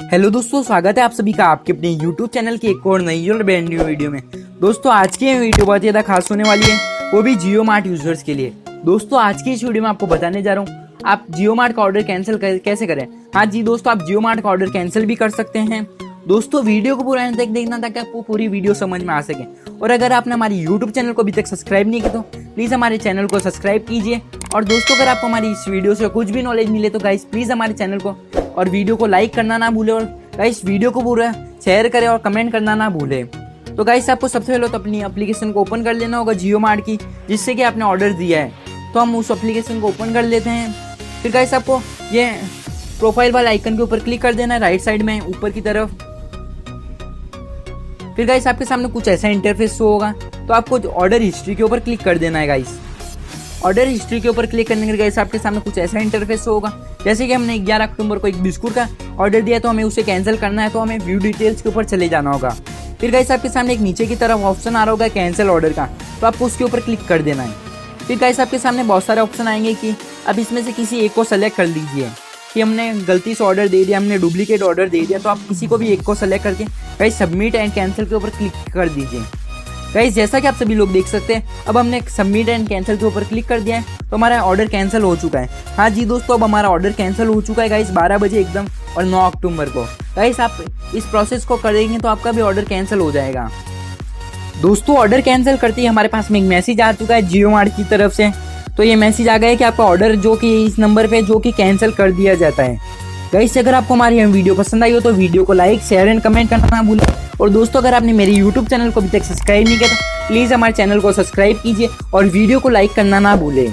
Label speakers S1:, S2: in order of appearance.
S1: Hello दोस्तों, स्वागत है आप सभी का आपके अपने YouTube चैनल की एक और नई और ब्रांड न्यू वीडियो में। दोस्तों आज की ये वीडियो बहुत ज़्यादा खास होने वाली है, वो भी जियो मार्ट यूजर्स के लिए। दोस्तों आज की इस वीडियो में आपको बताने जा रहा हूँ आप जियो मार्ट का ऑर्डर कैंसिल कैसे करें। हाँ जी दोस्तों, आप जियो मार्ट का ऑर्डर कैंसिल भी कर सकते हैं। दोस्तों वीडियो को पूरा अंत तक देखना ताकि आपको पूरी वीडियो समझ में आ सके। और अगर आपने हमारी यूट्यूब चैनल को अभी तक सब्सक्राइब नहीं किया तो प्लीज़ हमारे चैनल को सब्सक्राइब कीजिए। और दोस्तों अगर आपको हमारी इस वीडियो से कुछ भी नॉलेज मिले तो गाइस प्लीज़ हमारे चैनल को और वीडियो को लाइक करना ना भूलें, और गाइस वीडियो को पूरा शेयर करें और कमेंट करना ना भूलें। तो गाइस आपको सबसे पहले तो अपनी एप्लीकेशन को ओपन कर लेना होगा जियो मार्ट की, जिससे कि आपने ऑर्डर दिया है। तो हम उस एप्लीकेशन को ओपन कर लेते हैं। फिर गाइस आपको ये प्रोफाइल वाले आइकन के ऊपर क्लिक कर देना है राइट साइड में ऊपर की तरफ। फिर गाइस आपके सामने कुछ ऐसा इंटरफेस शो होगा, तो आपको ऑर्डर हिस्ट्री के ऊपर क्लिक कर देना है। गाइस ऑर्डर हिस्ट्री के ऊपर क्लिक करने के गाइस आपके सामने कुछ ऐसा इंटरफेस शो होगा। जैसे कि हमने 11 अक्टूबर को एक बिस्कुट का ऑर्डर दिया तो हमें उसे कैंसिल करना है, तो हमें व्यू डिटेल्स के ऊपर चले जाना होगा। फिर गाइस आपके सामने एक नीचे की तरफ ऑप्शन आ रहा होगा कैंसिल ऑर्डर का, तो आपको उसके ऊपर क्लिक कर देना है। फिर गाइस आपके सामने बहुत सारे ऑप्शन आएंगे कि अब इसमें से किसी एक को सेलेक्ट कर लीजिए कि हमने गलती से ऑर्डर दे दिया, हमने डुप्लीकेट ऑर्डर दे दिया, तो आप किसी को भी एक को सेलेक्ट करके गाइस सबमिट एंड कैंसिल के ऊपर क्लिक कर दीजिए। गाइस जैसा कि आप सभी लोग देख सकते हैं, अब हमने सबमिट एंड कैंसिल के ऊपर क्लिक कर दिया है, तो हमारा ऑर्डर कैंसिल हो चुका है। हाँ जी दोस्तों, अब हमारा ऑर्डर कैंसिल हो चुका है गाइस 12 बजे एकदम और 9 अक्टूबर को। गाइस आप इस प्रोसेस को करेंगे तो आपका भी ऑर्डर कैंसिल हो जाएगा। दोस्तों ऑर्डर कैंसिल करते ही हमारे पास में एक मैसेज आ चुका है जियो मार्ट की तरफ से। तो ये मैसेज आ गया है कि आपका ऑर्डर जो कि इस नंबर पे जो कि कैंसिल कर दिया जाता है। गाइस अगर आपको हमारी वीडियो पसंद आई हो तो वीडियो को लाइक शेयर एंड कमेंट करना ना भूलें। और दोस्तों अगर आपने मेरे यूट्यूब चैनल को अभी तक सब्सक्राइब नहीं किया तो प्लीज़ हमारे चैनल को सब्सक्राइब कीजिए और वीडियो को लाइक करना ना भूलें।